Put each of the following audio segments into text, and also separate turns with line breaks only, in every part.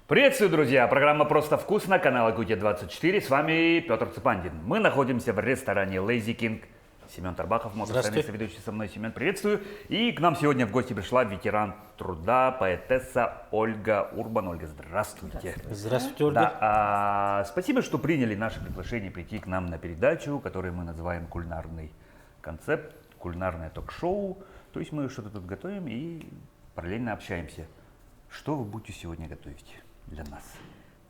Приветствую, друзья! Программа «Просто вкусно», канал Якутия-24. С вами Петр Цыпандин. Мы находимся в ресторане Lazy King. Семен Тарбахов, мой постоянный соведущий, со мной. Семен, приветствую. И к нам сегодня в гости пришла ветеран труда, поэтесса Ольга Урбан. Ольга, здравствуйте.
Здравствуйте, Ольга.
Да, спасибо, что приняли наше приглашение прийти к нам на передачу, которую мы называем «Кулинарный концепт», кулинарное ток-шоу. То есть мы что-то тут готовим и параллельно общаемся. Что вы будете сегодня готовить для нас?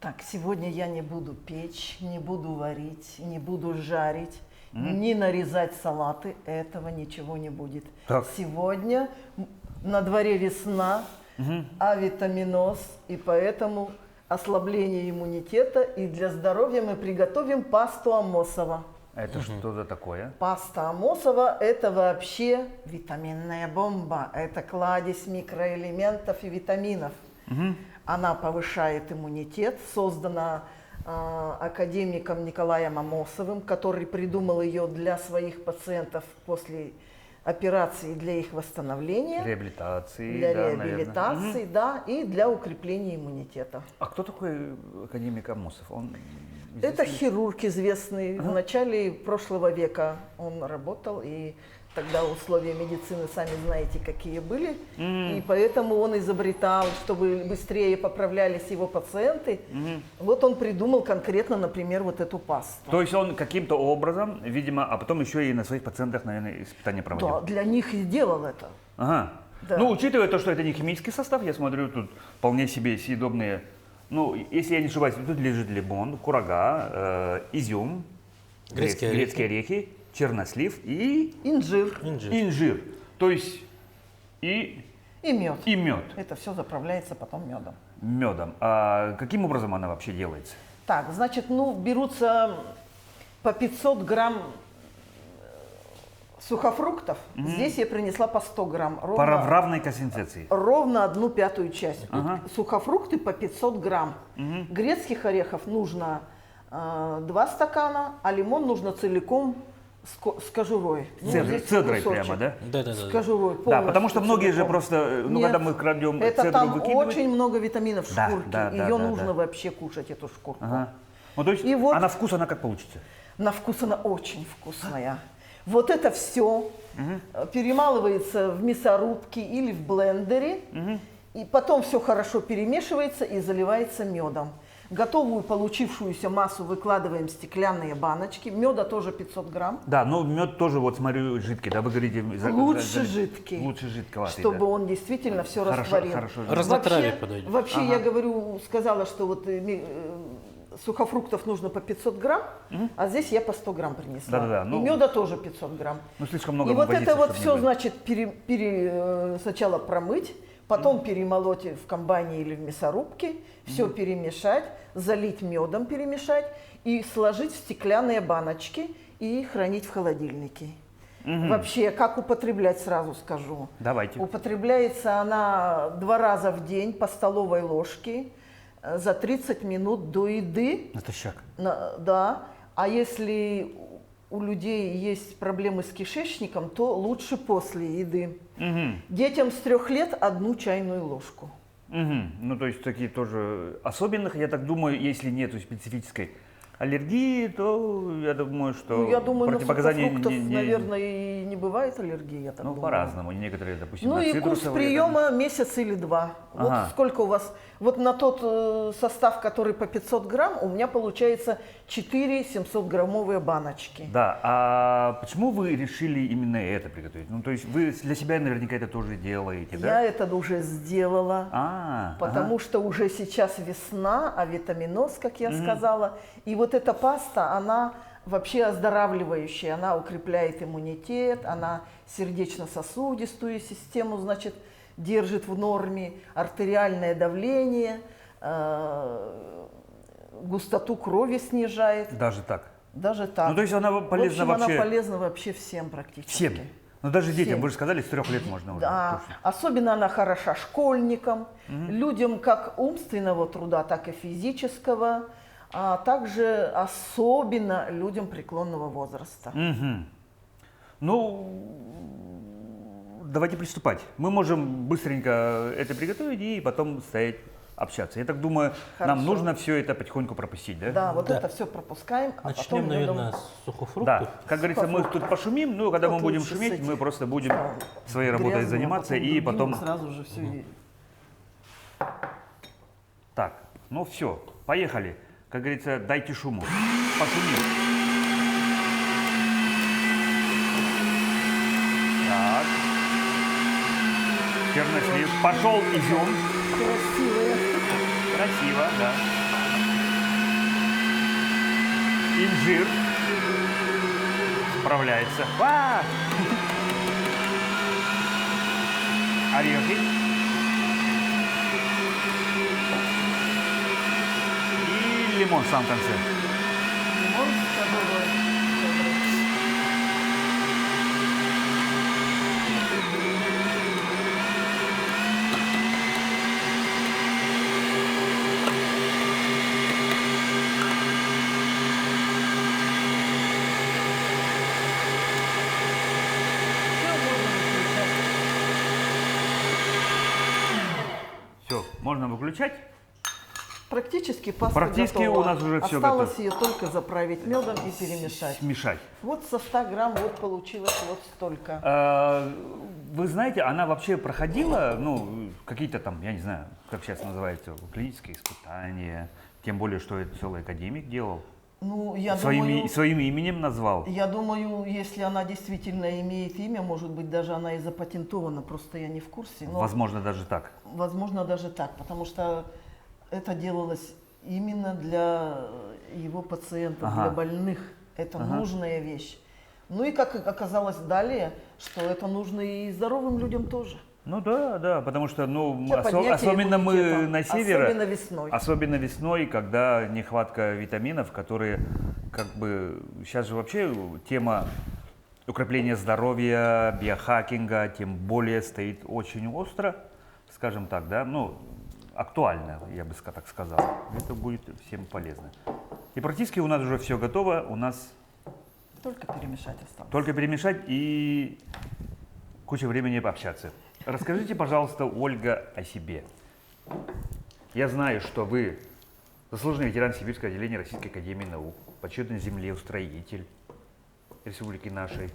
Так, сегодня я не буду печь, не буду варить, не буду жарить, не нарезать салаты, этого ничего не будет.
Так.
Сегодня на дворе весна, авитаминоз, и поэтому ослабление иммунитета, и для здоровья мы приготовим пасту Амосова.
Это что за такое?
Паста Амосова – это вообще витаминная бомба, это кладезь микроэлементов и витаминов. Она повышает иммунитет, создана академиком Николаем Амосовым, который придумал ее для своих пациентов после операции для их восстановления.
Реабилитации.
Для
да,
реабилитации, да, и для укрепления иммунитета.
А кто такой академик Амосов? Он
Это хирург известный. В начале прошлого века он работал, и тогда условия медицины, сами знаете, какие были. И поэтому он изобретал, чтобы быстрее поправлялись его пациенты. Вот он придумал конкретно, например, вот эту пасту.
То есть он каким-то образом, видимо, а потом еще и на своих пациентах, наверное, испытания проводил?
Да, для них и делал это.
Ага.
Да.
Ну, учитывая то, что это не химический состав, я смотрю, тут вполне себе съедобные. Ну, если я не ошибаюсь, тут лежит лимон, курага, изюм, грецкие орехи, чернослив и инжир. То есть и
мед.
И мед.
Это все заправляется потом медом.
Медом. А каким образом она вообще делается?
Так, значит, берутся по 500 грамм сухофруктов. Здесь я принесла по 100 грамм.
В равной консистенции.
Ровно 1/5 часть. Сухофрукты по 500 грамм. Грецких орехов нужно 2 стакана, а лимон нужно целиком с кожурой.
Цедрой прямо, да?
Да.
С кожурой.
Да, потому что многие же просто, когда мы крадем
это
цедру,
там
выкидываем.
очень много витаминов в шкурке.
Да,
Ее нужно вообще кушать, эту шкурку.
Ну, то есть,
И вот
а на вкус она как получится?
На вкус она очень вкусная. Вот это все перемалывается в мясорубке или в блендере, и потом все хорошо перемешивается и заливается медом. Готовую получившуюся массу выкладываем в стеклянные баночки. Меда тоже 500 грамм.
Да, но мед тоже, вот смотрю, жидкий, да, вы говорите...
Лучше жидкий.
Лучше жидковатый,
чтобы
да.
он действительно все растворил.
Хорошо.
Разнотравие подойдет.
Вообще, я говорю, сказала, что вот сухофруктов нужно по 500 грамм, а здесь я по 100 грамм принесла.
Да.
И меда тоже 500 грамм.
Ну, слишком много
И вот
возиться,
это вот
чтобы
все,
не было.
значит, сначала промыть, потом перемолоть в комбайне или в мясорубке, все перемешать, залить медом, перемешать и сложить в стеклянные баночки и хранить в холодильнике. Вообще, как употреблять, сразу скажу.
Давайте.
Употребляется она 2 раза в день по столовой ложке за 30 минут до еды.
Натощак.
Да. А если у людей есть проблемы с кишечником, то лучше после еды. Детям с 3 лет 1 чайную ложку.
Ну, то есть такие тоже особенных, я так думаю, если нету специфической аллергии, то я думаю, что
Я думаю, на
противопоказаний
сухофруктов, наверное, и не бывает аллергии, я так
Ну,
думаю.
по-разному. Некоторые, допустим,
Ну
на
и курс
цитрусовые,
приема месяц или 2. Вот сколько у вас. Вот на тот состав, который по 500 грамм, у меня получается 4 700-граммовые баночки.
Да, а почему вы решили именно это приготовить? Ну, то есть вы для себя наверняка это тоже делаете, да?
Я это уже сделала, потому что уже сейчас весна, а витаминоз, как я сказала. И вот эта паста, она вообще оздоравливающая, она укрепляет иммунитет, она сердечно-сосудистую систему, значит, держит в норме, артериальное давление, густоту крови снижает.
Даже так?
Даже так.
Ну, то есть она полезна
в общем,
вообще...
она полезна вообще всем практически.
Всем? Ну, даже детям,
Всем.
вы же сказали, с 3 лет можно уже
Да,
кушать.
особенно она хороша школьникам, людям как умственного труда, так и физического, а также особенно людям преклонного возраста.
Ну, давайте приступать. Мы можем быстренько это приготовить и потом стоять общаться. Я так думаю,
Хорошо.
нам нужно все это потихоньку пропустить, да?
Да, вот
Да.
это все пропускаем, а
Начнем,
потом, я
наверное,
думаю,
с сухофруктов.
Да, как говорится, мы тут пошумим, ну, когда мы
Вот
будем
лучше с
шуметь,
этим.
мы просто будем своей работой
грязным, а
заниматься
потом
и
другим
потом...
сразу же все.
Так, ну все, поехали. Как говорится, дайте шуму. Пошумим. Так. Чернослив. Пошел изюм.
Красивые.
Красиво, да. Инжир. Справляется. Орехи. И лимон в самом конце.
Лимон с собой.
Все, можно выключать.
Практически паста
Практически
готова.
у нас уже всё
Осталось
готово.
ее только заправить медом и перемешать.
Смешать.
Вот со 100 грамм вот получилось вот столько.
Вы знаете, она вообще проходила, ну, какие-то там, я не знаю, как сейчас называется, клинические испытания, тем более, что это целый академик делал,
Ну, я
своим именем назвал.
думаю, если она действительно имеет имя, может быть, даже она и запатентована, просто я не в курсе. Но
Возможно, даже так.
возможно, даже так, потому что это делалось именно для его пациентов,
Ага.
для больных. Это нужная вещь. Ну и как оказалось далее, что это нужно и здоровым людям тоже.
Ну да, да, потому что, ну,
Для поднятия
особенно мы
иммунитета.
на севере,
Особенно весной.
особенно весной, когда нехватка витаминов, которые, как бы, сейчас же вообще тема укрепления здоровья, биохакинга, тем более стоит очень остро, скажем так, да, ну, актуально, я бы так сказал. Это будет всем полезно. И практически у нас уже все готово, у нас
Только перемешать осталось.
только перемешать и куча времени пообщаться. Расскажите, пожалуйста, Ольга, о себе. Я знаю, что вы заслуженный ветеран Сибирского отделения Российской академии наук, почетный землеустроитель республики нашей.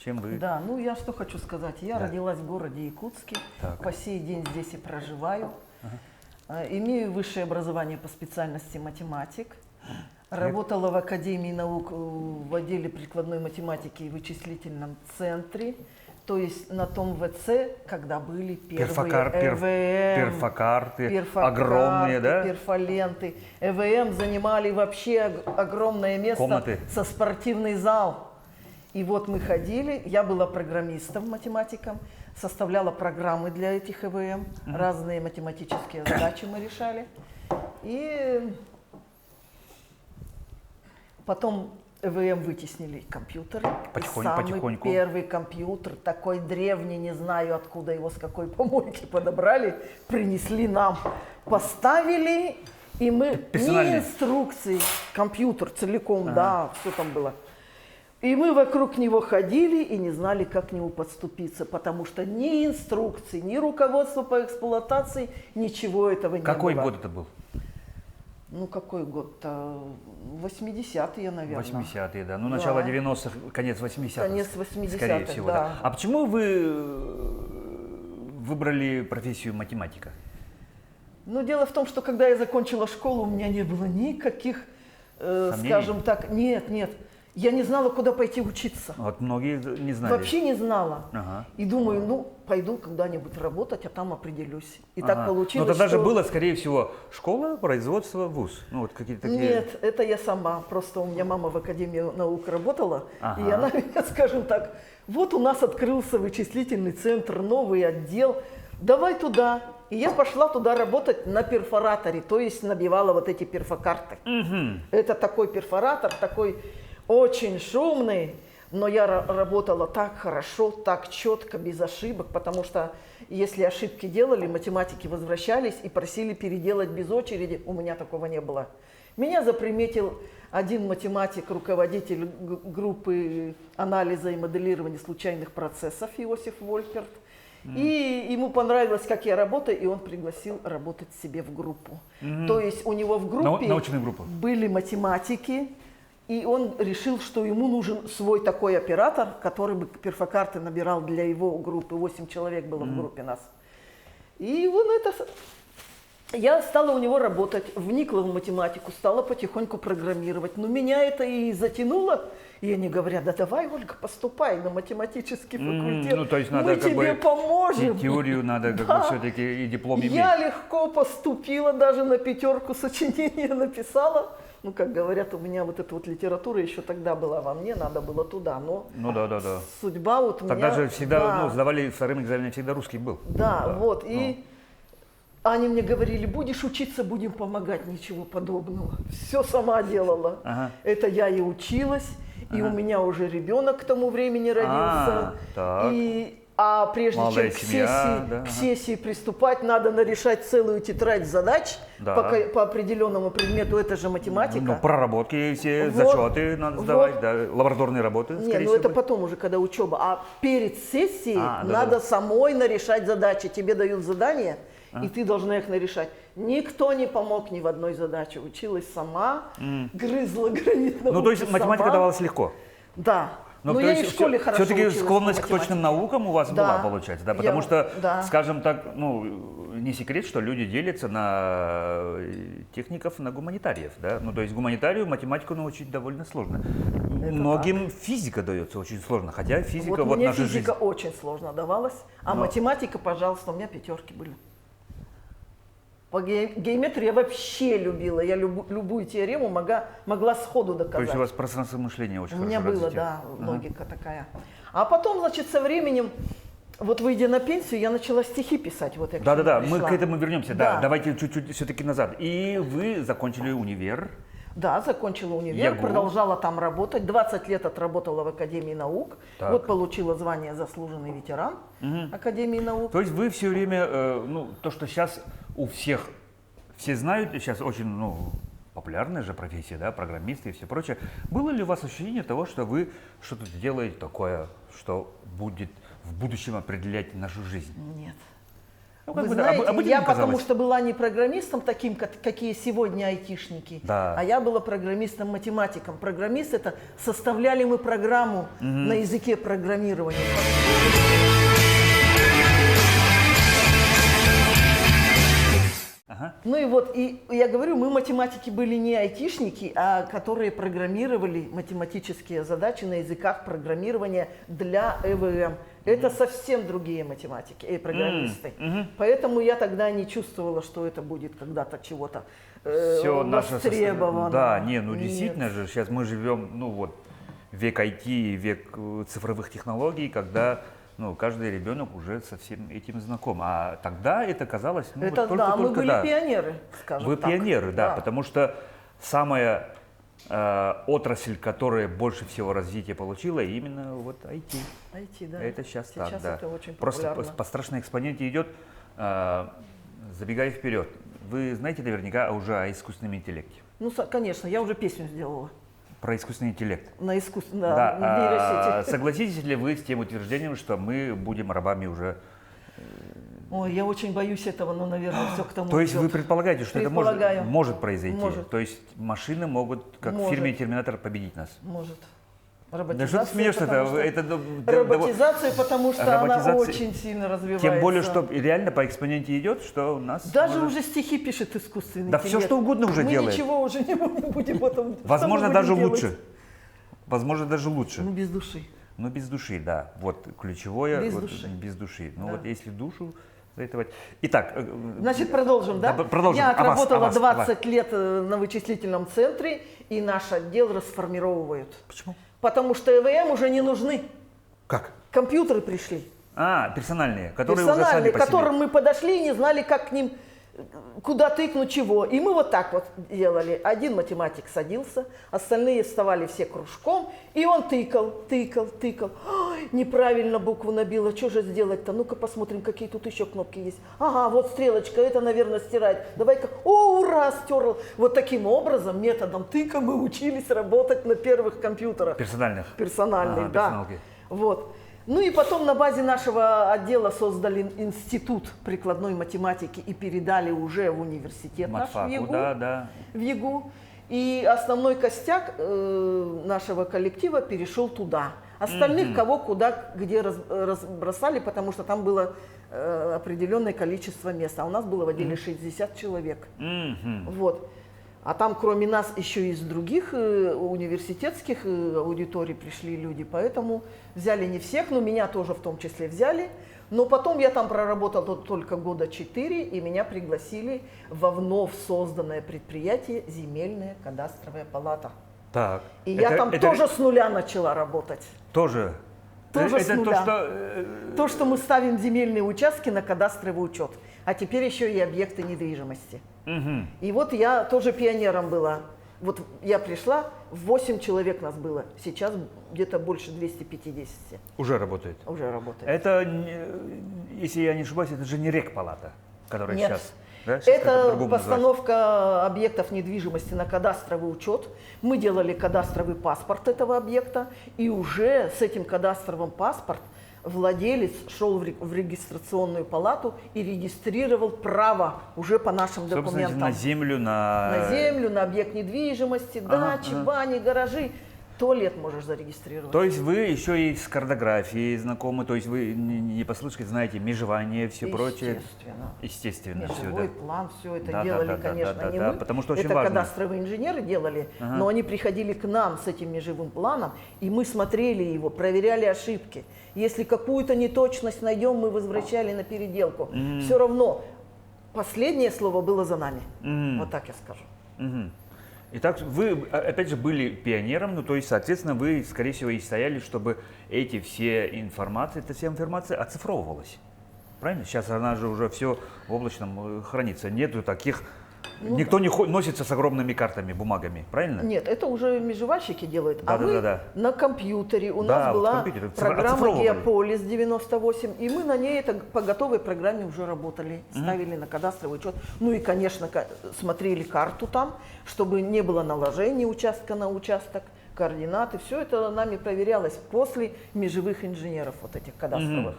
Чем вы?
Да, ну я что хочу сказать. Я
Да.
родилась в городе Якутске,
Так.
по сей день здесь и проживаю. Имею высшее образование по специальности математик. Работала в Академии наук в отделе прикладной математики и вычислительном центре. То есть на том ВЦ, когда были первые
Перфокарты, огромные, да?
перфоленты. ЭВМ занимали вообще огромное место
Комнаты.
со спортивный зал. И вот мы ходили, я была программистом, математиком, составляла программы для этих ЭВМ, разные математические задачи мы решали. И потом ЭВМ вытеснили компьютеры. И самый
Потихоньку.
первый компьютер, такой древний, не знаю откуда его, с какой помойки подобрали, принесли нам, поставили, и мы
Персональный.
ни инструкций, компьютер целиком, да, все там было. И мы вокруг него ходили и не знали, как к нему подступиться, потому что ни инструкций, ни руководства по эксплуатации, ничего этого не было.
Какой год это был?
Ну, какой год-то? 80-е, наверное.
80-е, да. Ну,
Да.
начало 90-х, конец 80-х.
Конец 80-х,
скорее всего,
да.
А почему вы выбрали профессию математика?
Ну, дело в том, что когда я закончила школу, у меня не было никаких,
Сомнений?
скажем так, нет, я не знала, куда пойти учиться.
Вот многие не знали.
Вообще не знала.
Ага.
И думаю, ну, пойду когда-нибудь работать, а там определюсь. И так
Ага.
получилось,
Но тогда же
что-
было, скорее всего, школа, производство, вуз. Ну, вот какие-то такие...
Нет, это я сама. Просто у меня мама в Академии наук работала,
Ага.
и она меня, скажем так, вот у нас открылся вычислительный центр, новый отдел, давай туда. И я пошла туда работать на перфораторе, то есть набивала вот эти перфокарты. Это такой перфоратор, такой очень шумный, но я работала так хорошо, так четко, без ошибок, потому что если ошибки делали, математики возвращались и просили переделать без очереди, у меня такого не было. Меня заприметил один математик, руководитель группы анализа и моделирования случайных процессов Иосиф Вольперт. И ему понравилось, как я работаю, и он пригласил работать себе в группу. То есть у него в группе
Научную группу.
были математики, и он решил, что ему нужен свой такой оператор, который бы перфокарты набирал для его группы. 8 человек было в группе нас. И он я стала у него работать, вникла в математику, стала потихоньку программировать. Но меня это и затянуло. И они говорят: да давай, Ольга, поступай на математический факультет,
Ну, то есть надо
мы
как
тебе
бы
поможем.
И теорию надо как бы все-таки и диплом иметь.
Я легко поступила, даже на 5 сочинение написала. Ну, как говорят, у меня вот эта вот литература еще тогда была во мне, надо было туда. Но
Ну да.
судьба вот у меня...
Тогда же всегда,
да,
сдавали вторым экзаменом, всегда русский был.
да, вот. И они мне говорили: будешь учиться, будем помогать. Ничего подобного. Все сама делала.
Ага.
Это я и училась. И у меня уже ребенок к тому времени родился.
так.
А прежде
Молодая
чем
семья, да,
к сессии приступать, надо нарешать целую тетрадь задач
Да.
по определенному предмету. Это же математика.
Ну, проработки, все
Вот,
зачеты надо сдавать,
вот.
да, лабораторные работы,
Не,
скорее
ну
всего.
это потом уже, когда учеба. А перед сессией
Да.
надо самой нарешать задачи. Тебе дают задания, и ты должна их нарешать. Никто не помог ни в одной задаче. Училась сама, грызла гранит науки
Ну, то есть математика
сама.
давалась легко.
Да.
Ну,
Но
то
я
есть
и в школе хорошо
все-таки
училась по
склонность к
математике.
точным наукам у вас
Да.
была, получается, да?
Я-
Потому что,
да.
скажем так, ну, не секрет, что люди делятся на техников, на гуманитариев, да? Ну, то есть гуманитарию математику научить довольно сложно. Многим физика дается очень сложно, хотя физика
Вот
вот
мне
наша
физика
жизнь.
очень сложно давалась, а
Но-
математика, пожалуйста, у меня 5 были. По геометрии я вообще любила. Я любую теорему могла сходу
То
доказать.
есть у вас пространство мышления очень
У меня
хорошо
было,
развитие.
да, логика такая. А потом, значит, со временем, вот выйдя на пенсию, я начала стихи писать. Вот я к чему
Да, мы
пришла.
к этому вернемся, да.
Да.
Давайте чуть-чуть все-таки назад. И вы закончили универ.
Да, закончила универ,
ЯГУ.
продолжала там работать. 20 лет отработала в Академии наук.
Так.
Вот получила звание заслуженный ветеран Академии наук.
То есть вы все время, ну, то, что сейчас у всех, все знают, сейчас очень, ну, популярная же профессия, да, программисты и все прочее. Было ли у вас ощущение того, что вы что-то делаете такое, что будет в будущем определять нашу жизнь?
Нет.
Ну, как
Вы
бы, да,
знаете,
обыденно
я
казалось.
потому что была не программистом таким, какие сегодня айтишники,
Да.
а я была программистом-математиком. Программист — это составляли мы программу на языке программирования.
Ага.
Ну и вот, и я говорю, мы математики были не айтишники, а которые программировали математические задачи на языках программирования для ЭВМ. Это совсем другие математики, программисты. Поэтому я тогда не чувствовала, что это будет когда-то чего-то
Все наше
востребовано.
Да, не, ну
Нет.
действительно же, сейчас мы живем, ну вот, век IT, век цифровых технологий, когда, ну, каждый ребенок уже со всем этим знаком. А тогда это казалось, ну,
Это
вот
да, мы
только-только,
были
да.
пионеры, скажем
Вы
так.
пионеры, да, потому что самая отрасль, которая больше всего развития получила, именно вот IT.
IT, да.
Это сейчас так,
Сейчас
да.
это очень
Просто
популярно.
по страшной экспоненте идет, забегая вперед. Вы знаете наверняка уже о искусственном интеллекте.
Ну, конечно, я уже песню сделала
Про искусственный интеллект.
на искусственном, да, на нейросети.
Согласитесь ли вы с тем утверждением, что мы будем рабами уже?
Ой, я очень боюсь этого, но, наверное, все к тому
То есть
идет.
вы предполагаете, что это
Предполагаю.
может произойти?
Может.
То есть машины могут, как в
Может.
фильме «Терминатор», победить нас?
Может.
Да
Роботизация.
что ты смеешься-то?
потому что-
Это
Роботизация, потому что она
Роботизация.
очень сильно развивается.
Тем более, что реально по экспоненте идет, что у нас...
Даже
может-
уже стихи пишет искусственный
Да
интеллект.
все что угодно уже
Мы
делает.
ничего уже не будем в этом.
Возможно,
что мы
даже
будем
лучше.
делать?
Возможно, даже лучше.
Ну, без души.
Но без души, да. Вот ключевое.
Без
вот,
души.
Без души. Ну
Да.
вот если душу заэтовать. Итак,
Значит, продолжим, да?
Да, продолжим.
Я
О вас,
отработала
о вас,
20 лет на вычислительном центре, и наш отдел расформировывают.
Почему?
Потому что ЭВМ уже не нужны.
Как?
Компьютеры пришли.
Персональные, которые уже сами
Персональные,
по
к
себе.
которым мы подошли и не знали, как к ним, куда тыкнуть, чего. И мы вот так вот делали. Один математик садился, остальные вставали все кружком, и он тыкал. Ой, неправильно букву набила, что же сделать-то? Ну-ка посмотрим, какие тут еще кнопки есть. Ага, вот стрелочка, это, наверное, стирать. Давай-ка, ура, стерл. Вот таким образом, методом тыка мы учились работать на первых компьютерах.
Персональных.
Персональных,
Ага,
да.
персоналки.
Вот. Ну и потом на базе нашего отдела создали институт прикладной математики и передали уже в университет наш в
Матфаку,
ЯГУ.
да.
В ЯГУ. И основной костяк нашего коллектива перешел туда. Остальных кого куда, где разбросали, потому что там было определенное количество мест. А у нас было в отделе 60 человек. Вот. А там кроме нас еще из других университетских аудиторий пришли люди. Поэтому взяли не всех, но меня тоже в том числе взяли. Но потом я там проработал только года 4, и меня пригласили во вновь созданное предприятие «Земельная кадастровая палата».
Так.
И я там тоже с нуля начала работать.
Тоже?
Тоже с
это
нуля. То, что мы ставим земельные участки на кадастровый учет. А теперь еще и объекты недвижимости. И вот я тоже пионером была. Вот я пришла, 8 человек нас было. Сейчас где-то больше 250.
Уже работает?
Уже работает.
Это, если я не ошибаюсь, это же не рекпалата, которая
Нет.
сейчас. Да? Сейчас
Это постановка объектов недвижимости на кадастровый учет. Мы делали кадастровый паспорт этого объекта, и уже с этим кадастровым паспортом владелец шел в регистрационную палату и регистрировал право уже по нашим документам.
На землю,
на землю, на объект недвижимости, дачи, бани, гаражи. Туалет можешь зарегистрировать.
То есть вы еще и с картографией знакомы, то есть вы не послушайте, знаете, межевание, все прочее. Естественно.
Межевой
все, да.
план, все это делали, конечно, не мы.
Потому что очень
это
важно.
кадастровые инженеры делали, но они приходили к нам с этим межевым планом, и мы смотрели его, проверяли ошибки. Если какую-то неточность найдем, мы возвращали на переделку. Все равно последнее слово было за нами. Вот так я скажу.
Итак, вы, опять же, были пионером, ну, то есть, соответственно, вы, скорее всего, и стояли, чтобы эта вся информация оцифровывалась. Правильно? Сейчас она же уже все в облачном хранится. Нету таких... Никто не носится с огромными картами, бумагами, правильно?
Нет, это уже межевальщики делают.
Да.
На компьютере. У нас была программа «Геополис» 98, и мы на ней по готовой программе уже работали, ставили на кадастровый учет. Ну и, конечно, смотрели карту там, чтобы не было наложения участка на участок, координаты. Все это нами проверялось после межевых инженеров, вот этих кадастровых.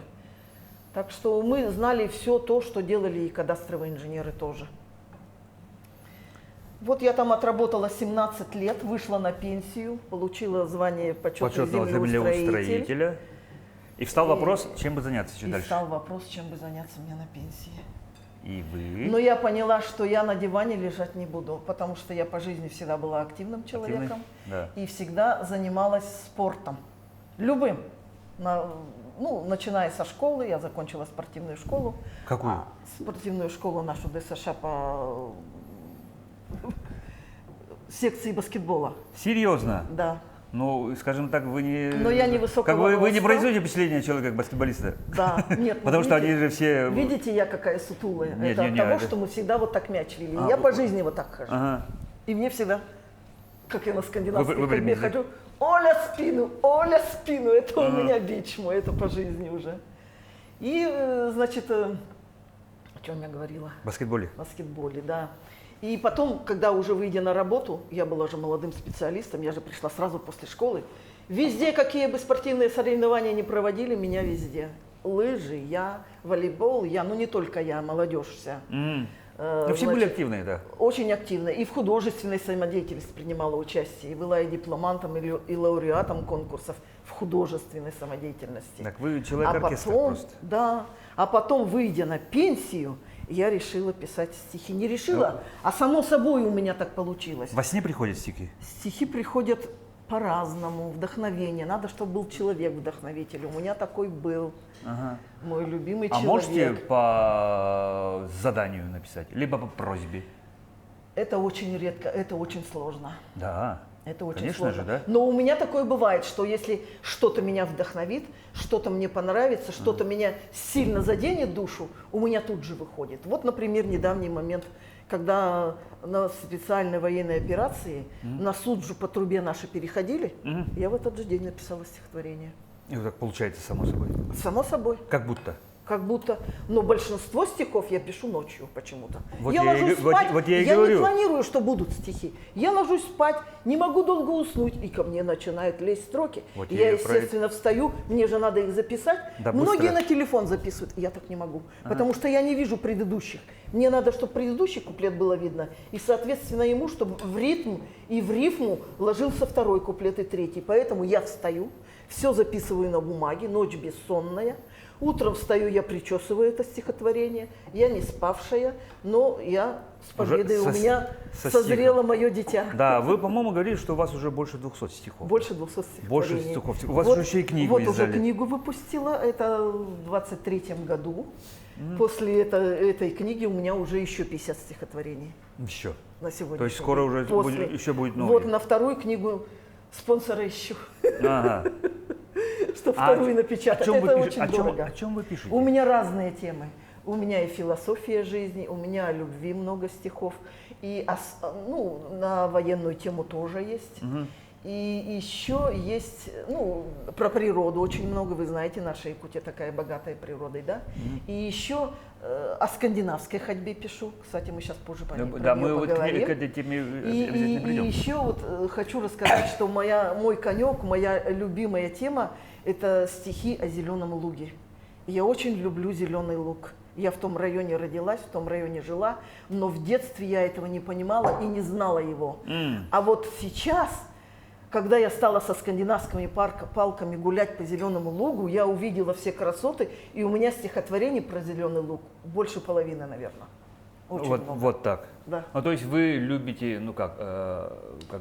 Так что мы знали все то, что делали и кадастровые инженеры тоже. Вот я там отработала 17 лет, вышла на пенсию, получила звание почетного землеустроителя.
И встал вопрос, чем бы заняться чуть дальше.
Встал вопрос, чем бы заняться мне на пенсии.
И вы?
Но я поняла, что я на диване лежать не буду, потому что я по жизни всегда была активным человеком.
Да.
И всегда занималась спортом. Любым. Начиная со школы, я закончила спортивную школу.
Какую?
Спортивную школу нашу ДСШ по секции баскетбола.
Серьезно?
Да.
Ну, скажем так, вы не...
Но я не высокого роста.
Вы не производите впечатление человека как баскетболиста?
Да, нет.
Потому что они же все...
Видите, я какая сутулая.
Нет,
это от того, что мы всегда вот так мяч вели. Я по жизни вот так хожу. И мне всегда, как я на скандинавской ходьбе хожу, Оля спину, это у меня бич мой, это по жизни уже. И, значит, о чем я говорила?
Баскетболе.
Баскетболе, да. И потом, когда уже выйдя на работу, я была же молодым специалистом, я же пришла сразу после школы. Везде, какие бы спортивные соревнования ни проводили, меня везде. Лыжи, я, волейбол, я, ну не только я, молодежь вся.
Ну, все были активные, да?
Очень активно. И в художественной самодеятельности принимала участие. И была и дипломантом, и лауреатом конкурсов в художественной самодеятельности.
Так вы человек-оркестр просто.
Да. А потом, выйдя на пенсию, я решила писать стихи. Не решила, а само собой у меня так получилось.
Во сне приходят стихи?
Стихи приходят по-разному, вдохновение. Надо, чтобы был человек-вдохновитель. У меня такой был. Мой любимый человек.
А можете по заданию написать, либо по просьбе?
Это очень редко, это очень сложно.
Да.
Это очень
конечно
сложно.
же, да?
Но у меня такое бывает, что если что-то меня вдохновит, что-то мне понравится, что-то меня сильно заденет душу, у меня тут же выходит. Вот, например, недавний момент, когда на специальной военной операции на Суджу по трубе наши переходили, я в этот же день написала стихотворение.
И вот так получается само собой?
Само собой.
Как будто?
Как будто, но большинство стихов я пишу ночью почему-то.
Вот
я
я
ложусь
и- вот-
спать,
вот я и
не
говорю.
планирую, что будут стихи. Я ложусь спать, не могу долго уснуть, и ко мне начинают лезть строки.
Вот
я,
я и про
естественно, встаю, мне же надо их записать.
Да,
Многие
быстро.
на телефон записывают, я так не могу, потому что я не вижу предыдущих. Мне надо, чтобы предыдущий куплет было видно, и, соответственно, ему, чтобы в ритм и в рифму ложился второй куплет и третий. Поэтому я встаю, все записываю на бумаге, ночь бессонная. Утром встаю, я причесываю это стихотворение, я не спавшая, но я с
Уже
победой, у меня
со
созрело мое дитя.
Да, вы, по-моему, говорили, что у вас уже больше 200 стихов.
Больше 200 стихотворений.
Больше стихов. У вас
вот,
же еще и книгу
Вот
издали.
уже книгу выпустила, это в 23-м году. После этой книги у меня уже еще 50 стихотворений
Еще.
на сегодня.
То есть скоро уже еще будет новый.
Вот на вторую книгу спонсора ищу,
Ага.
чтобы вторую напечатать.
О чем
Это
вы
очень дорого.
О чем вы пишете?
У меня разные темы. У меня и философия жизни, у меня о любви много стихов, и на военную тему тоже есть. И еще есть, про природу очень много, вы знаете, наша Якутия такая богатая природой, да? И еще о скандинавской ходьбе пишу, кстати, мы сейчас позже про
Да, мы
неё
вот
поговорим.
к этой теме
И
обязательно придем.
еще вот хочу рассказать, что мой конек, моя любимая тема – это стихи о зеленом луге. Я очень люблю зеленый луг. Я в том районе родилась, в том районе жила, но в детстве я этого не понимала и не знала его. А вот сейчас, когда я стала со скандинавскими палками гулять по зеленому лугу, я увидела все красоты, и у меня стихотворений про зеленый луг больше половины, наверное. Очень много.
Вот так.
Да.
Ну, то есть вы любите,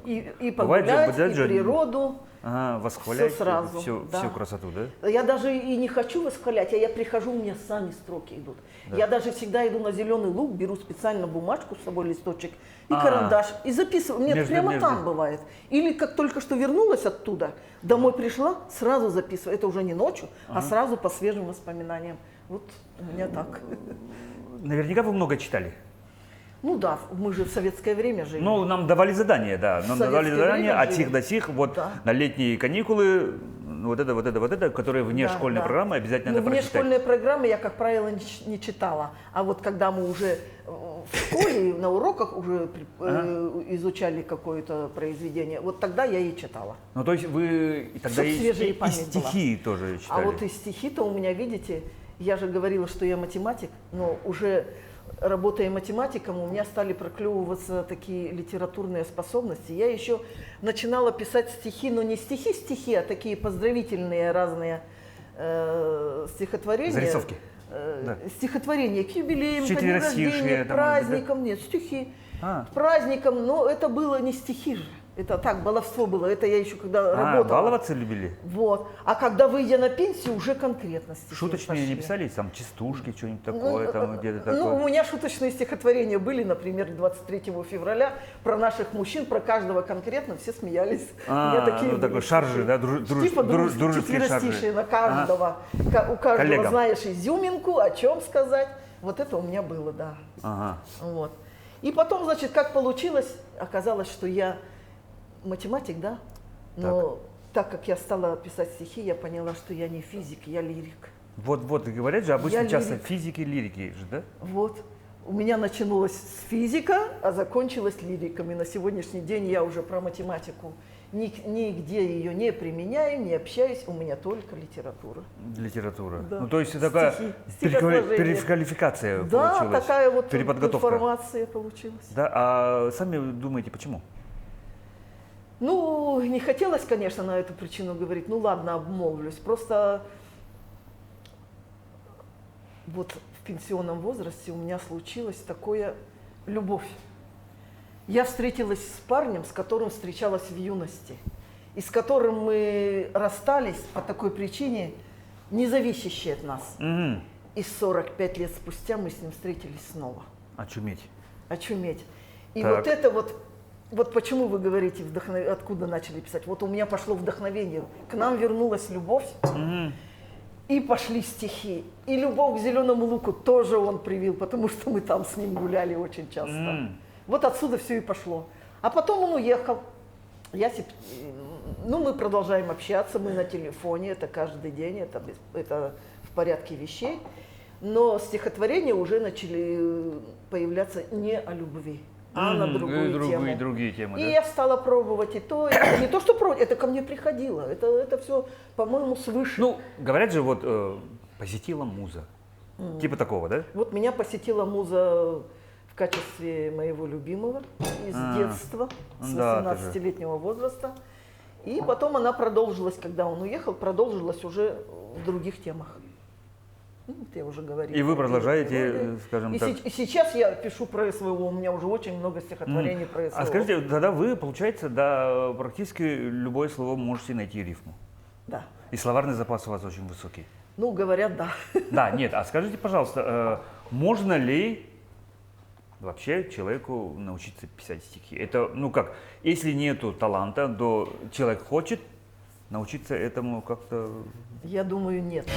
И
бывает же,
погулять,
бывает
и
же,
природу.
восхвалять
Всё сразу,
всю
да.
красоту, да?
Я даже и не хочу восхвалять, а я прихожу, у меня сами строки идут.
Да.
Я даже всегда иду на зеленый луг, беру специально бумажку с собой, листочек и карандаш, и записываю. Нет, прямо там бывает. Или как только что вернулась оттуда, домой пришла, сразу записываю. Это уже не ночью, а сразу по свежим воспоминаниям. Вот у меня так.
Наверняка вы много читали.
Ну да, мы же в советское время жили.
Ну, нам давали задания, да. Нам
Советское
давали задания
время
от
жили.
сих до сих. Вот
Да.
на летние каникулы, вот это, которые вне
Да,
школьной
да.
программы обязательно
Ну,
надо
вне
прочитать.
школьной программы я, как правило, не читала. А вот когда мы уже в школе, на уроках уже изучали какое-то произведение, вот тогда я и читала.
Ну, то есть вы тогда
Чтоб свежая
и
память
стихи тоже читали.
А вот и стихи-то у меня, видите, я же говорила, что я математик, но уже работая математиком, у меня стали проклевываться такие литературные способности. Я еще начинала писать стихи, но не стихи, а такие поздравительные разные стихотворения.
Зарисовки.
Да. Стихотворения к юбилеям, к дню
Четверостишие,
рождения, к
там,
праздникам, нет, стихи.
А.
К праздникам, но это было не стихи же. Это так, баловство было. Это я еще когда работала.
Баловаться любили?
Вот. А когда выйдя на пенсию, уже конкретно стихи
Шуточные не
пошли.
писали? Там частушки, что-нибудь такое, там где-то
Ну,
такое?
у меня шуточные стихотворения были, например, 23 февраля про наших мужчин, про каждого конкретно, все смеялись. У меня такие
ну
были
такой шаржи, да,
типа
дружеские
четверостишие
шаржи.
на каждого. У каждого
Коллегам.
знаешь изюминку, о чем сказать. Вот это у меня было, да.
Ага.
Вот. И потом, значит, как получилось, оказалось, что я математик, да, но так как я стала писать стихи, я поняла, что я не физик, я лирик.
Вот говорят же, обычно
Я
часто
лирик.
физики, лирики же, да?
Вот. У меня начиналось с физика, а закончилось лириками. На сегодняшний день я уже про математику нигде ее не применяю, не общаюсь, у меня только литература.
Литература.
Да.
Ну, то есть такая
Стихи, стихотворения.
переквалификация
Да,
получилась.
такая вот
переподготовка.
информация получилась.
Да, а сами думаете, почему?
Ну, не хотелось, конечно, на эту причину говорить. Ну ладно, обмолвлюсь. Просто вот в пенсионном возрасте у меня случилась такая любовь. Я встретилась с парнем, с которым встречалась в юности, и с которым мы расстались по такой причине, не зависящей от нас.
Угу.
И 45 лет спустя мы с ним встретились снова.
Очуметь.
Очуметь. И
Так.
вот это вот почему вы говорите, откуда начали писать? Вот у меня пошло вдохновение. К нам вернулась любовь, и пошли стихи. И любовь к зеленому луку тоже он привил, потому что мы там с ним гуляли очень часто. Вот отсюда все и пошло. А потом он уехал. Мы продолжаем общаться, мы на телефоне, это каждый день, это в порядке вещей. но стихотворения уже начали появляться не о любви, а на
другие темы.
И
Да?
я стала пробовать и то, это не то, что пробовать, это ко мне приходило, это все, по-моему, свыше.
Ну, говорят же, вот посетила муза. Типа такого, да?
Вот меня посетила муза в качестве моего любимого из детства, с 18-летнего возраста. И потом она продолжилась, когда он уехал, продолжилась уже в других темах. Ну, вот я уже говорила.
И вы продолжаете, скажем
и
так...
И сейчас я пишу про СВО, у меня уже очень много стихотворений про СВО.
А скажите, тогда вы, получается, да, практически любое слово можете найти рифму.
Да.
И словарный запас у вас очень высокий.
Ну, говорят, да.
Да, нет, а скажите, пожалуйста, можно ли вообще человеку научиться писать стихи? Это, ну как, если нету таланта, то человек хочет научиться этому как-то...
Я думаю, нет.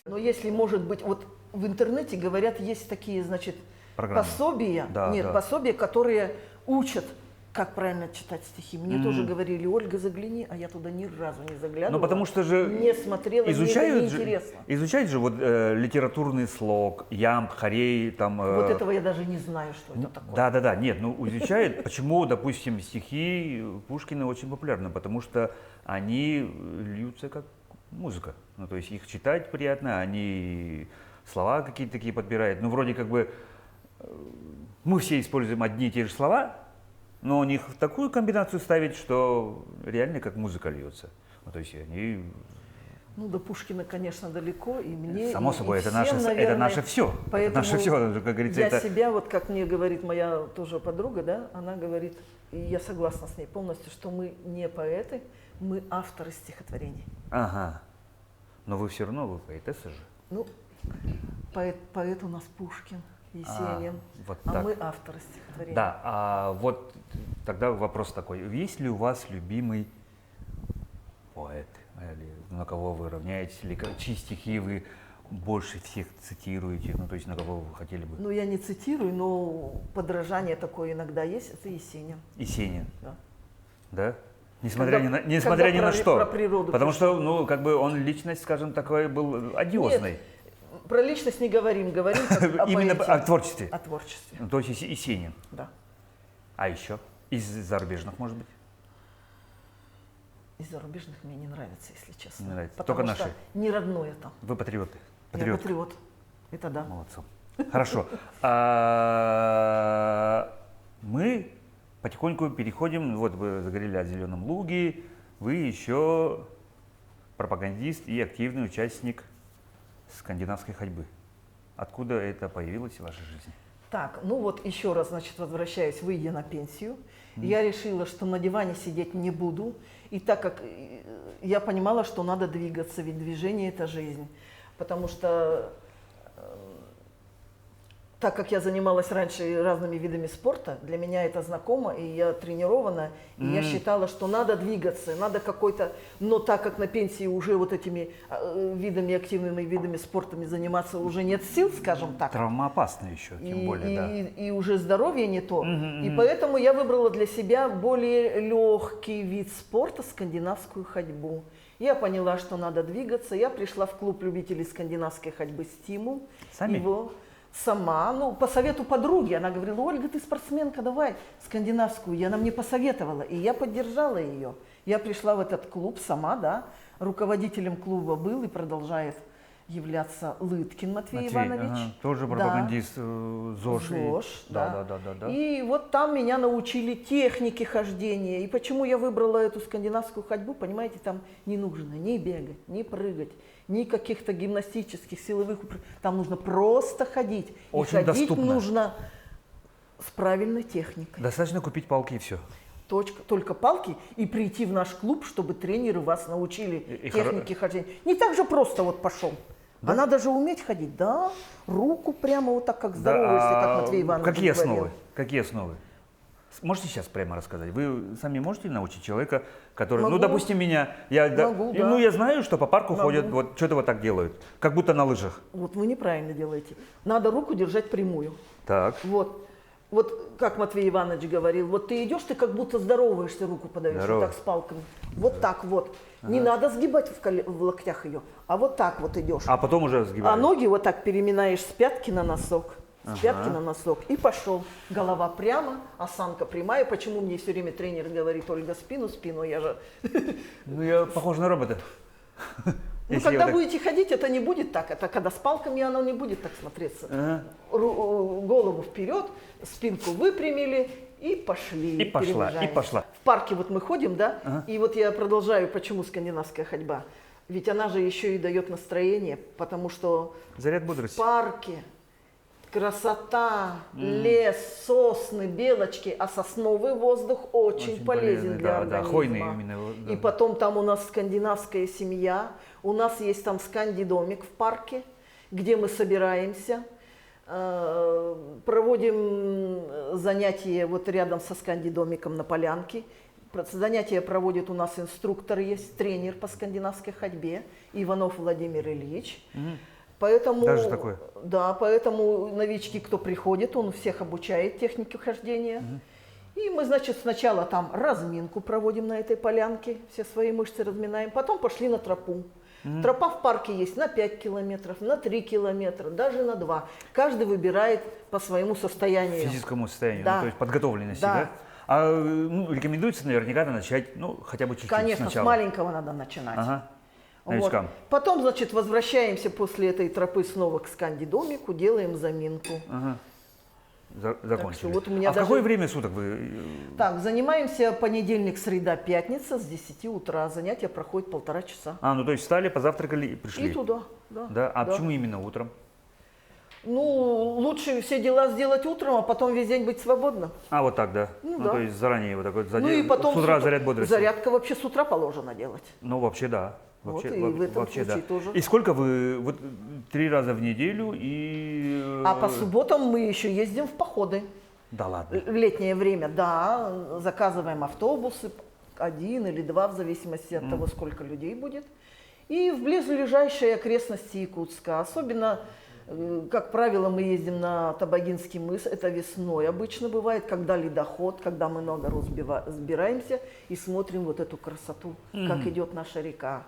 Но если, может быть, вот в интернете говорят, есть такие, значит,
Программы.
пособия,
Да,
нет,
да.
пособия, которые учат, как правильно читать стихи. Мне тоже говорили: Ольга, загляни, а я туда ни разу не заглядывала.
Ну потому что же
не смотрела, мне это неинтересно.
изучают же вот литературный слог, ямб, хорей, там...
Вот этого я даже не знаю, что это такое.
Да, нет, ну изучают, почему, допустим, стихи Пушкина очень популярны, потому что они льются как музыка, ну то есть их читать приятно, они слова какие-то такие подбирают, ну вроде как бы мы все используем одни и те же слова, но у них в такую комбинацию ставить, что реально как музыка льется, ну, то есть они...
Ну, до Пушкина, конечно, далеко, и мне,
Само
и
собой, это,
всем,
наше,
наверное,
это наше все.
Поэтому
это наше все, как говорится.
Я
это...
себя, вот как мне говорит моя тоже подруга, да, она говорит, и я согласна с ней полностью, что мы не поэты, мы авторы стихотворений.
Ага. Но вы все равно, вы поэтесса же.
Ну, поэт у нас Пушкин, Есенин,
вот
а
так.
мы авторы стихотворений.
Да, а вот тогда вопрос такой. Есть ли у вас любимый поэт? Или на кого вы равняетесь? Или чьи стихи вы больше всех цитируете? Ну, то есть на кого вы хотели бы?
Ну, я не цитирую, но подражание такое иногда есть, это Есенин.
Есенин?
Да.
Да? Несмотря
Когда
ни на что.
про природу
Потому
пишу.
что, ну, как бы он личность, скажем, такой был одиозный.
Нет, про личность не говорим как
Именно
поэте.
о творчестве.
О творчестве,
Ну, то есть Есенин.
да.
А еще? Из зарубежных, может быть?
Из зарубежных мне не нравится, если честно.
Не нравится.
Потому
Только
что
наши.
не родное там.
Вы патриоты.
Я
Патриотка.
патриот. Это да.
Молодцом. Хорошо. Мы потихоньку переходим, вот вы заговорили о Зеленом Луге, вы еще пропагандист и активный участник скандинавской ходьбы. Откуда это появилось в вашей жизни?
Так, ну вот еще раз, значит, возвращаясь, выйдя на пенсию, я решила, что на диване сидеть не буду. И так как я понимала, что надо двигаться, ведь движение – это жизнь. Потому что так как я занималась раньше разными видами спорта, для меня это знакомо, и я тренирована, и я считала, что надо двигаться, надо какой-то... Но так как на пенсии уже вот этими видами, активными видами спорта заниматься уже нет сил, скажем так.
Травмоопасно еще, тем более, да.
И уже здоровье не то. И поэтому я выбрала для себя более легкий вид спорта – скандинавскую ходьбу. Я поняла, что надо двигаться. Я пришла в клуб любителей скандинавской ходьбы «Стимул».
Сами?
Сама, ну, по совету подруги. Она говорила: Ольга, ты спортсменка, давай скандинавскую. И она мне посоветовала, и я поддержала ее. Я пришла в этот клуб сама, да. Руководителем клуба был и продолжает являться Лыткин Матвей Иванович.
Ага, тоже пропагандист ЗОЖ.
ЗОЖ, да.
Да.
И вот там меня научили технике хождения. И почему я выбрала эту скандинавскую ходьбу, понимаете, там не нужно ни бегать, ни прыгать, ни каких-то гимнастических, силовых. Там нужно просто ходить.
Очень
и ходить
доступно.
нужно с правильной техникой.
Достаточно купить палки и все.
Только палки и прийти в наш клуб, чтобы тренеры вас научили технике хождения. Не так же просто вот пошел. Да? А надо же уметь ходить, да, руку прямо вот так, как здороваешься, как Матвей Иванович
Какие
говорил.
основы? Какие основы? Можете сейчас прямо рассказать? Вы сами можете научить человека, который,
Могу.
ну, допустим, меня, я знаю, что по парку ходят, вот что-то вот так делают, как будто на лыжах.
Вот вы неправильно делаете. Надо руку держать прямую.
Так.
Вот. Вот как Матвей Иванович говорил, вот ты идешь, ты как будто здороваешься, руку подаешь,
Здорово.
вот так с палками. Вот так вот. Не надо сгибать в локтях ее, а вот так вот идешь.
А потом уже
А
сгибаем.
ноги вот так переминаешь с пятки на носок. С пятки на носок. И пошел. Голова прямо, осанка прямая. Почему мне все время тренер говорит: Ольга, спину, я же...
Ну, я похож на робота.
Ну,
Если
когда
я вот так-
будете ходить, это не будет так. Это когда с палками, оно не будет так смотреться.
Ага.
Голову вперед, спинку выпрямили и пошли.
И пошла, и
перемежаемся.
пошла.
В парке вот мы ходим, да,
Ага.
и вот я продолжаю, почему скандинавская ходьба. Ведь она же еще и дает настроение, потому что
Заряд
в
бодрости.
парке красота, лес, сосны, белочки, а сосновый воздух очень,
Очень
полезен
полезный,
для
да,
организма.
да, хвойный именно, да.
И потом там у нас скандинавская семья, у нас есть там сканди-домик в парке, где мы собираемся, проводим занятия вот рядом со сканди-домиком на полянке. Занятия проводит у нас инструктор, есть тренер по скандинавской ходьбе Иванов Владимир Ильич. Поэтому,
Даже такое?
Да, поэтому новички, кто приходит, он всех обучает технике хождения. И мы, значит, сначала там разминку проводим на этой полянке, все свои мышцы разминаем, потом пошли на тропу. Тропа в парке есть на 5 километров, на 3 километра, даже на 2. Каждый выбирает по своему состоянию.
Физическому состоянию,
Да.
ну, то есть подготовленности,
Да.
да? А ну, рекомендуется наверняка начать, ну, хотя бы чуть-чуть
Конечно,
сначала.
с маленького надо начинать.
Ага.
Вот.
Новичкам.
Потом, значит, возвращаемся после этой тропы снова к сканди-домику, делаем заминку.
Ага. Закончили.
вот у меня
а в
даже-
какое время суток вы?
Так, занимаемся понедельник, среда, пятница с 10 утра. Занятия проходят 1,5 часа.
А, ну то есть встали, позавтракали и пришли.
И туда, да.
Да? А
да.
почему именно утром?
Ну, лучше все дела сделать утром, а потом весь день быть свободным.
А, вот так, да?
Ну,
Ну,
да.
то есть заранее вот так вот
Ну и потом
с утра заряд бодрости.
зарядка вообще с утра положено делать.
Ну, вообще, да.
Вот
Вообще,
и в этом
вообще,
случае
да.
тоже.
И сколько вы, вот 3 раза в неделю и...
А по субботам мы еще ездим в походы.
Да ладно.
В летнее время, да, заказываем автобусы, 1 или 2, в зависимости от того, сколько людей будет. И в близлежащие окрестности Якутска. Особенно, как правило, мы ездим на Табагинский мыс, это весной обычно бывает, когда ледоход, когда мы на гору сбираемся и смотрим вот эту красоту, как идет наша река.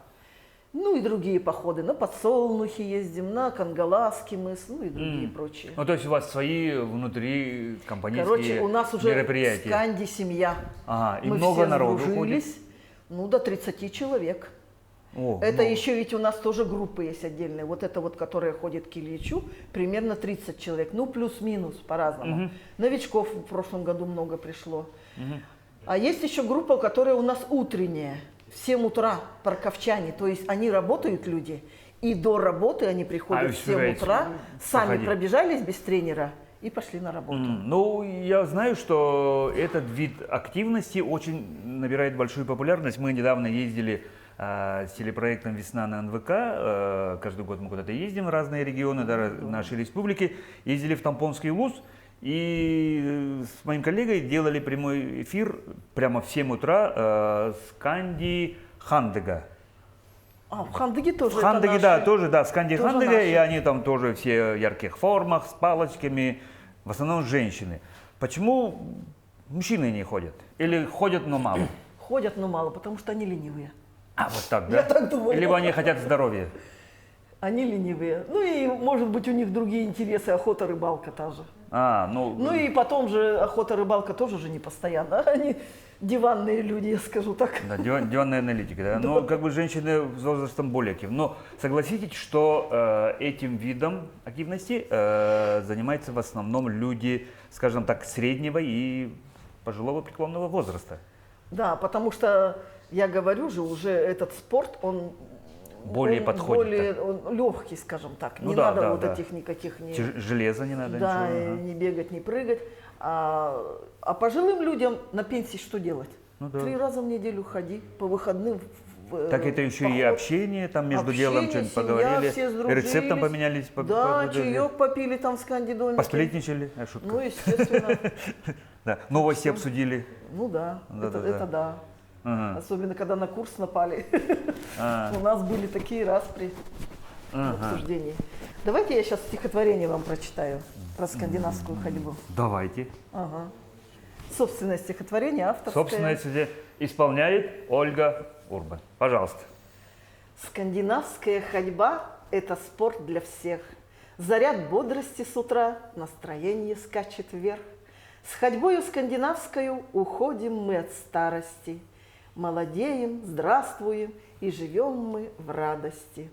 Ну и другие походы, на Подсолнухи ездим, на Кангаласский мыс, ну и другие прочие.
Ну, то есть у вас свои внутри компанейские
Короче, у нас уже
мероприятия.
сканди-семья.
Ага, и
Мы
много
все
народу
сдружились, ну, до 30 человек.
О,
Это
много.
еще ведь у нас тоже группы есть отдельные. Вот это вот, которая ходит к Ильичу, примерно 30 человек. Ну, плюс-минус, по-разному. Новичков в прошлом году много пришло. А есть еще группа, которая у нас утренняя. В 7 утра парковчане. То есть они работают, люди, и до работы они приходят
А,
в 7
успеваете
утра, сами
походить.
пробежались без тренера и пошли на работу.
Ну, я знаю, что этот вид активности очень набирает большую популярность. Мы недавно ездили с телепроектом «Весна» на НВК. Каждый год мы куда-то ездим в разные регионы нашей республики. Ездили в Тампонский луз. И с моим коллегой делали прямой эфир прямо в 7 утра с Канди Хандега.
А, в Хандыге тоже
В
это
Хандеге,
наши.
да, тоже, да, с Канди
Тоже
Хандега,
наши.
и они там тоже все в ярких формах, с палочками, в основном женщины. Почему мужчины не ходят? Или ходят, но мало?
Ходят, но мало, потому что они ленивые.
А, вот так, да?
Я так думаю.
Либо они хотят здоровья.
Они ленивые. Ну и, может быть, у них другие интересы, охота, рыбалка та же.
А, ну,
Ну и потом же охота, рыбалка тоже же не постоянно. Они диванные люди, я скажу так.
да, диванная аналитика, да. Но как бы женщины с возрастом более активны. Но согласитесь, что этим видом активности занимаются в основном люди, скажем так, среднего и пожилого преклонного возраста.
Да, потому что, я говорю же, уже этот спорт, он
Более подходит,
более легкий, скажем так.
Ну
Не
да,
надо
да,
вот
да.
этих никаких
Железа не надо,
да,
ничего. Ага.
не бегать, не прыгать. А пожилым людям на пенсии что делать?
Ну да.
3 раза в неделю ходи, по выходным
Так это еще и
поход.
общение, там между
Общение,
делом что-нибудь
семья,
поговорили,
все сдружились.
рецептом поменялись,
Да, чаек попили там в сканди-домике.
посплетничали, шутка.
Ну, естественно.
Да. Новости обсудили.
Ну да,
Да,
это,
да,
это да.
Ага.
Особенно, когда на курс напали.
А.
У нас были такие распри в
Ага.
обсуждении. Давайте я сейчас стихотворение вам прочитаю про скандинавскую ходьбу.
Давайте.
Ага. Собственное стихотворение, авторское.
Собственно, если исполняет Ольга Урбан. Пожалуйста.
Скандинавская ходьба – это спорт для всех. Заряд бодрости с утра, настроение скачет вверх. С ходьбою скандинавскою уходим мы от старости. Молодеем, здравствуем и живем мы в радости.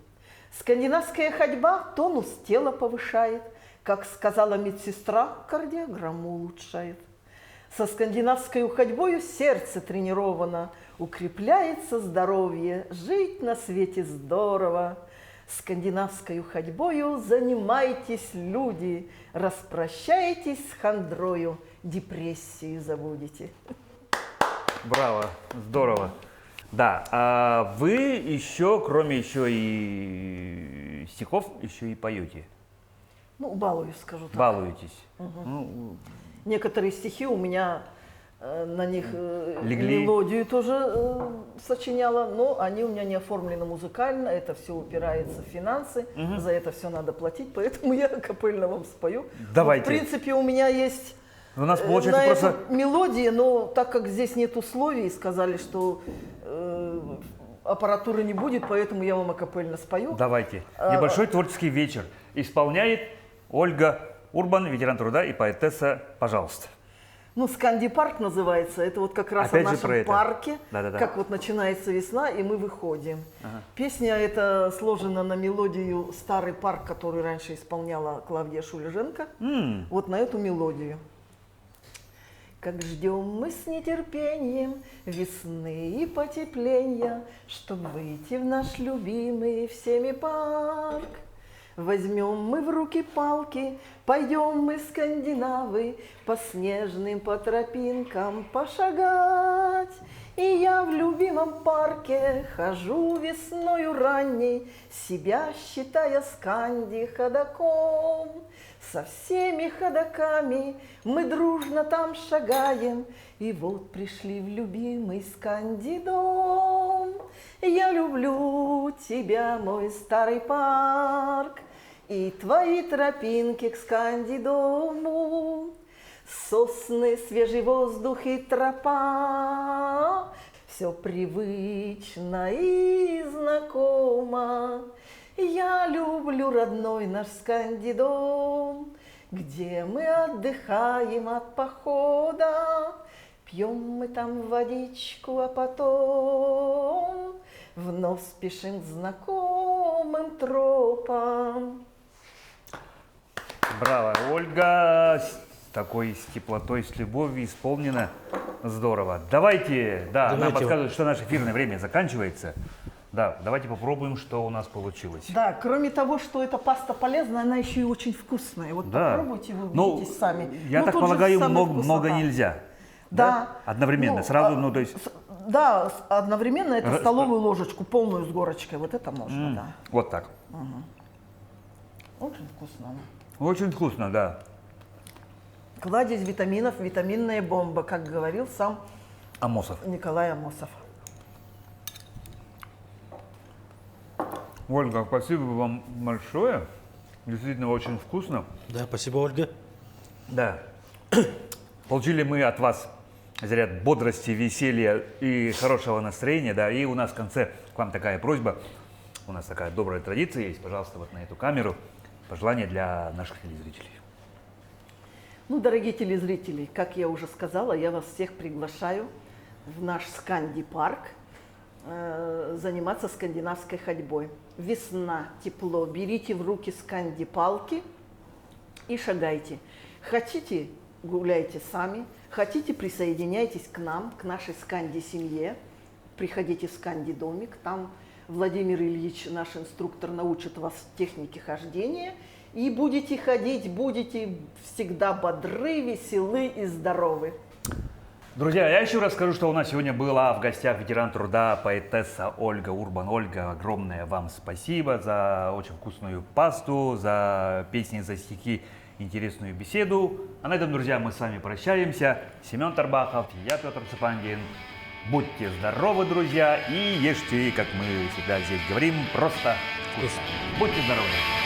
Скандинавская ходьба тонус тела повышает, как сказала медсестра, кардиограмму улучшает. Со скандинавской ходьбою сердце тренировано, укрепляется здоровье, жить на свете здорово. Скандинавской ходьбою занимайтесь, люди, распрощайтесь с хандрою, депрессию забудете.
Браво, здорово. Да, а вы еще, кроме еще и стихов, еще и поете.
Ну, балуюсь, скажу так.
Балуетесь. Ну,
Некоторые стихи у меня на них
Легли.
мелодию тоже сочиняла, но они у меня не оформлены музыкально, это все упирается в финансы, за это все надо платить, поэтому я капельно вам спою.
Давайте.
В принципе, у меня есть
у нас получается
на
просто...
эту мелодии, но так как здесь нет условий, сказали, что аппаратуры не будет, поэтому я вам акапельно спою.
Давайте. Небольшой творческий вечер. Исполняет Ольга Урбан, ветеран труда и поэтесса. Пожалуйста.
Ну, Сканди-парк называется. Это вот как раз
Опять
о
же
нашем
про это.
парке,
Да-да-да.
как вот начинается весна, и мы выходим.
Ага.
Песня эта сложена на мелодию «Старый парк», которую раньше исполняла Клавдия Шулеженко. Вот на эту мелодию. Как ждем мы с нетерпением весны и потепления, чтобы выйти в наш любимый всеми парк. Возьмем мы в руки палки, пойдем мы, скандинавы, по снежным по тропинкам пошагать. И я в любимом парке хожу весною ранней, себя считая сканди ходоком. Со всеми ходоками мы дружно там шагаем, и вот пришли в любимый сканди дом. Я люблю тебя, мой старый парк, и твои тропинки к сканди дому. Сосны, свежий воздух и тропа, все привычно и знакомо. Я люблю родной наш сканди дом, где мы отдыхаем от похода, пьем мы там водичку, а потом вновь спешим к знакомым тропам.
Браво, Ольга. С такой с теплотой, с любовью исполнено. Здорово. Давайте, да, нам подсказывают, что наше эфирное время заканчивается. Да, давайте попробуем, что у нас получилось.
Да, кроме того, что эта паста полезная, она еще и очень вкусная. Вот
Да.
попробуйте, вы убедитесь сами.
Я
Ну,
так
тут же
полагаю,
самая
много
вкуснота.
нельзя.
Да.
Одновременно,
Ну,
сразу, ну то есть...
Да, одновременно это
Ра-
столовую ложечку полную с горочкой. Вот это можно, да.
Вот так.
Очень вкусно.
Очень вкусно, да.
Кладезь витаминов, витаминная бомба, как говорил сам
Амосов.
Николай Амосов.
Ольга, спасибо вам большое. Действительно очень вкусно.
Да, спасибо, Ольга.
Да. Получили мы от вас заряд бодрости, веселья и хорошего настроения. Да, и у нас в конце к вам такая просьба. У нас такая добрая традиция есть. Пожалуйста, вот на эту камеру пожелания для наших телезрителей.
Ну, дорогие телезрители, как я уже сказала, я вас всех приглашаю в наш Сканди-парк заниматься скандинавской ходьбой. Весна, тепло, берите в руки сканди-палки и шагайте. Хотите, гуляйте сами, хотите, присоединяйтесь к нам, к нашей сканди-семье. Приходите в сканди-домик, там Владимир Ильич, наш инструктор, научит вас технике хождения. И будете ходить, будете всегда бодры, веселы и здоровы.
Друзья, я еще раз скажу, что у нас сегодня была в гостях ветеран труда, поэтесса Ольга Урбан. Ольга, огромное вам спасибо за очень вкусную пасту, за песни, за стихи, интересную беседу. А на этом, друзья, мы с вами прощаемся. Семен Тарбахов, я Петр Цепангин. Будьте здоровы, друзья, и ешьте, как мы всегда здесь говорим, просто вкусно. Будьте здоровы!